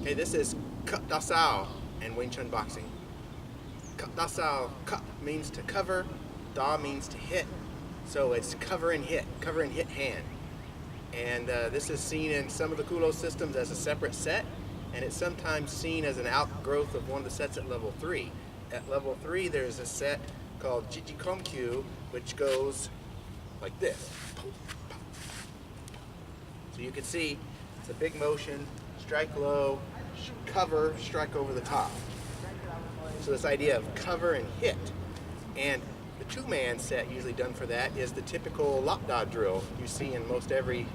Hey, this is Cup Da Sau in Wing Chun Boxing. Cup Da Sau, cup means to cover, da means to hit. So it's cover and hit hand. And this is seen in some of the Kulo systems as a separate set, and it's sometimes seen as an outgrowth of one of the sets at level 3. At level 3 there's a set called Jiji Komkyu, which goes like this. So you can see it's a big motion, strike low, cover, strike over the top. So this idea of cover and hit. And the two-man set usually done for that is the typical Lap Da drill you see in most every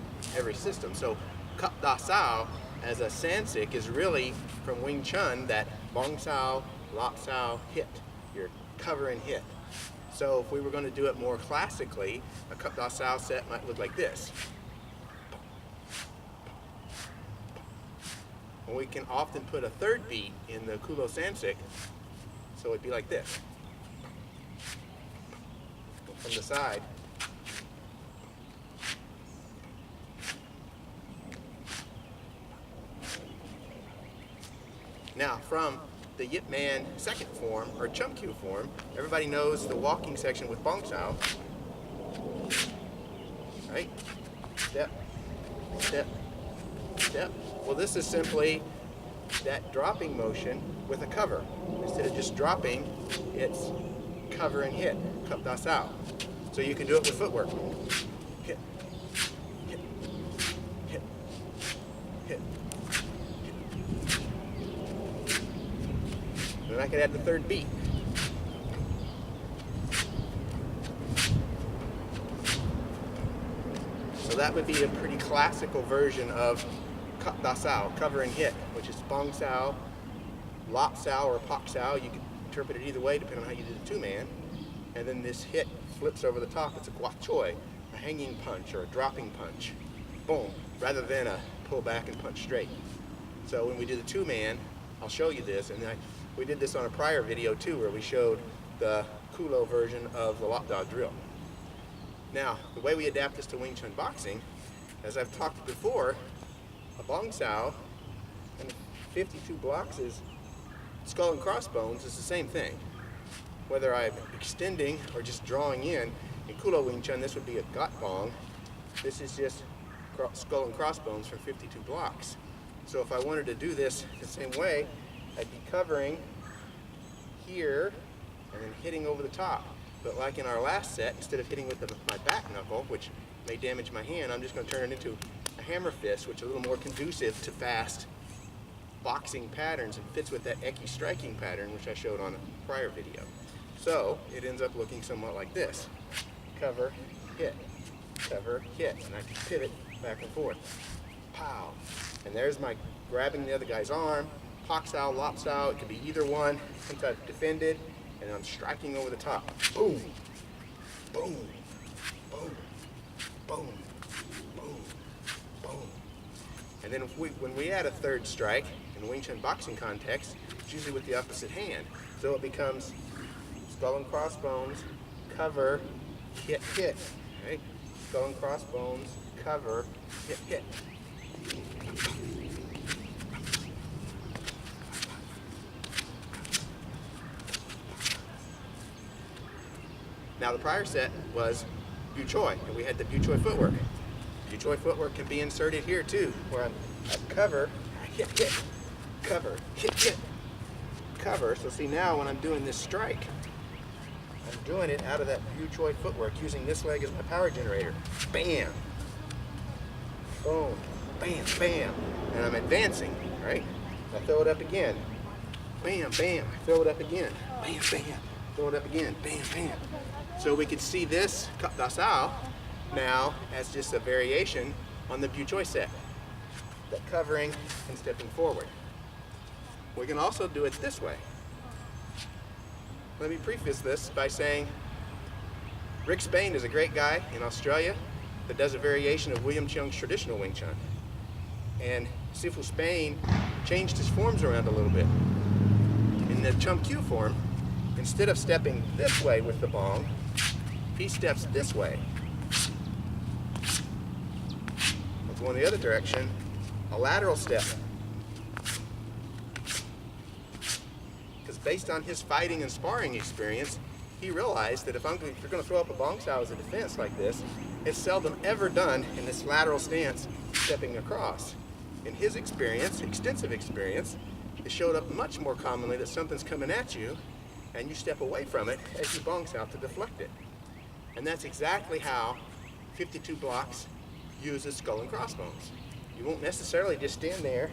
system. So Cup Da Sau as a Sansik is really from Wing Chun, that Bong Sau, Lap Sau, hit. Your cover and hit. So if we were going to do it more classically, a Cup Da Sau set might look like this. And we can often put a third beat in the Kulo Sansik, so it'd be like this. From the side. Now, from the Yip Man second form, or Chumkyu form, everybody knows the walking section with Bong Sau. Right? Step, step, step. Well, this is simply that dropping motion with a cover. Instead of just dropping, it's cover and hit, Cup Da Sau. So you can do it with footwork. Hit, hit, hit, hit, hit. And then I could add the third beat. So that would be a pretty classical version of Cup Da Sau, cover and hit, which is Bong Sau, Lap Sau, or Pak Sau. You can interpret it either way depending on how you do the two-man. And then this hit flips over the top. It's a guak choi, a hanging punch or a dropping punch. Boom, rather than a pull back and punch straight. So when we do the two-man, I'll show you this, and we did this on a prior video too, where we showed the Kulo version of the Lap Da drill. Now, the way we adapt this to Wing Chun Boxing, as I've talked before, a Bong Sau and 52 blocks is skull and crossbones is the same thing. Whether I'm extending or just drawing in Kulo Wing Chun, this would be a Gat Bong. This is just skull and crossbones for 52 blocks. So if I wanted to do this the same way, I'd be covering here and then hitting over the top. But like in our last set, instead of hitting with my back knuckle, which may damage my hand, I'm just going to turn it into a hammer fist, which is a little more conducive to fast boxing patterns and fits with that Eki striking pattern, which I showed on a prior video. So it ends up looking somewhat like this. Cover, hit, cover, hit, and I can pivot back and forth. Pow! And there's my grabbing the other guy's arm, Pak Sau, Lap Sau, it could be either one. Once I've defended, and I'm striking over the top. Boom! Boom! Boom! Boom! Boom! Boom! And then when we add a third strike in Wing Chun boxing context, it's usually with the opposite hand. So it becomes skull and crossbones, cover, hit, hit. Right? Skull and crossbones, cover, hit, hit. Now the prior set was Bu Choi, and we had the Bu Choi footwork. Bu Choi footwork can be inserted here too, where I cover, hit, hit, cover, hit, hit, cover. So see now when I'm doing this strike, I'm doing it out of that Bu Choi footwork, using this leg as my power generator. Bam! Boom! Bam! Bam! And I'm advancing, right? I throw it up again. Bam! Bam! I throw it up again. Bam! Bam! Throw it up again. Bam! Bam! So we could see this Cup Da Sau now as just a variation on the Bu Choi set. That covering and stepping forward. We can also do it this way. Let me preface this by saying Rick Spain is a great guy in Australia that does a variation of William Cheung's traditional Wing Chun. And Sifu Spain changed his forms around a little bit. In the Chumkyu form, instead of stepping this way with the bong, he steps this way. Let's go in the other direction, a lateral step. based on his fighting and sparring experience, he realized that if you're going to throw up a Bong Sau as a defense like this, it's seldom ever done in this lateral stance, stepping across. In his experience, extensive experience, it showed up much more commonly that something's coming at you and you step away from it as you Bong Sau to deflect it. And that's exactly how 52 blocks uses skull and crossbones. You won't necessarily just stand there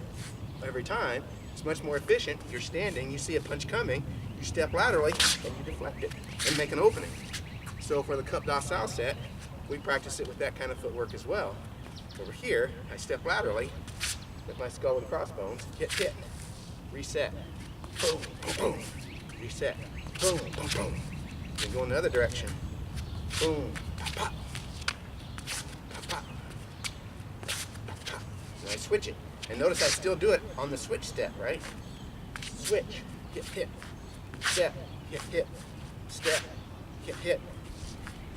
every time. It's much more efficient. You're standing, you see a punch coming, you step laterally, and you deflect it and make an opening. So for the Cup Da Sau set, we practice it with that kind of footwork as well. Over here, I step laterally with my skull and crossbones, hit, hit, reset, boom, boom, boom, reset, boom, boom, boom. Then go in the other direction, boom, pop, pop, pop, pop, pop, pop. And I switch it. And notice I still do it on the switch step, right? Switch, hit, hit, step, hit, step, hit,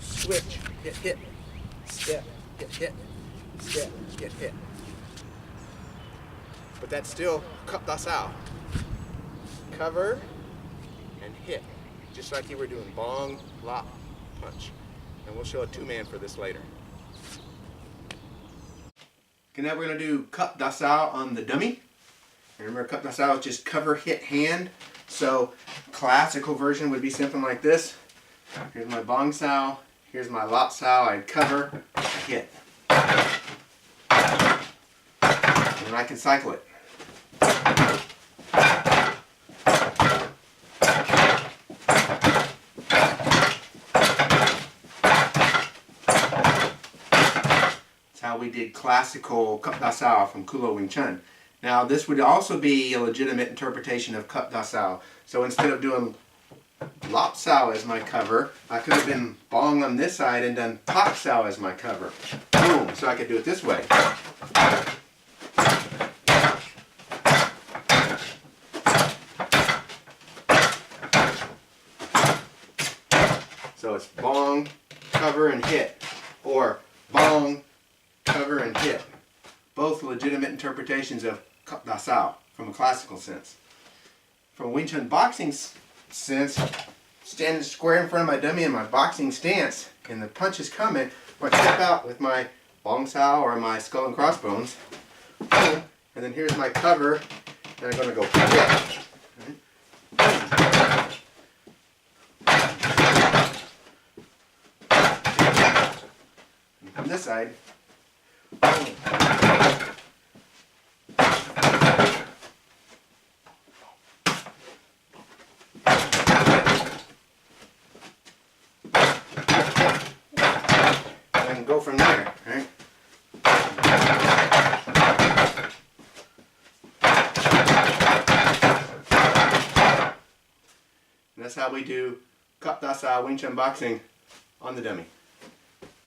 switch, hit, step, hit, step, hit. But that's still Cup Da Sau. Cover and hit, just like you were doing bong, lop, punch. And we'll show a two-man for this later. Okay, now we're going to do Cup Da Sau on the dummy. Remember, Cup Da Sau is just cover, hit, hand. So classical version would be something like this. Here's my Bong Sau, here's my Lop Sau. I'd cover, hit. And I can cycle it. How we did classical Cup Da Sau from Kulo Wing Chun. Now this would also be a legitimate interpretation of Cup Da Sau. So instead of doing Lop Sau as my cover, I could have been Bong on this side and done Pop Sau as my cover. Boom! So I could do it this way. So it's Bong, cover and hit, or Bong, cover and hit. Both legitimate interpretations of Cup Da Sau from a classical sense. From a Wing Chun Boxing sense, standing square in front of my dummy in my boxing stance, and the punch is coming, I step out with my Bong Sau or my skull and crossbones, and then here's my cover, and I'm going to go hit. And from this side, and go from there, right? And that's how we do Cup Da Sau Wing Chun Boxing on the dummy.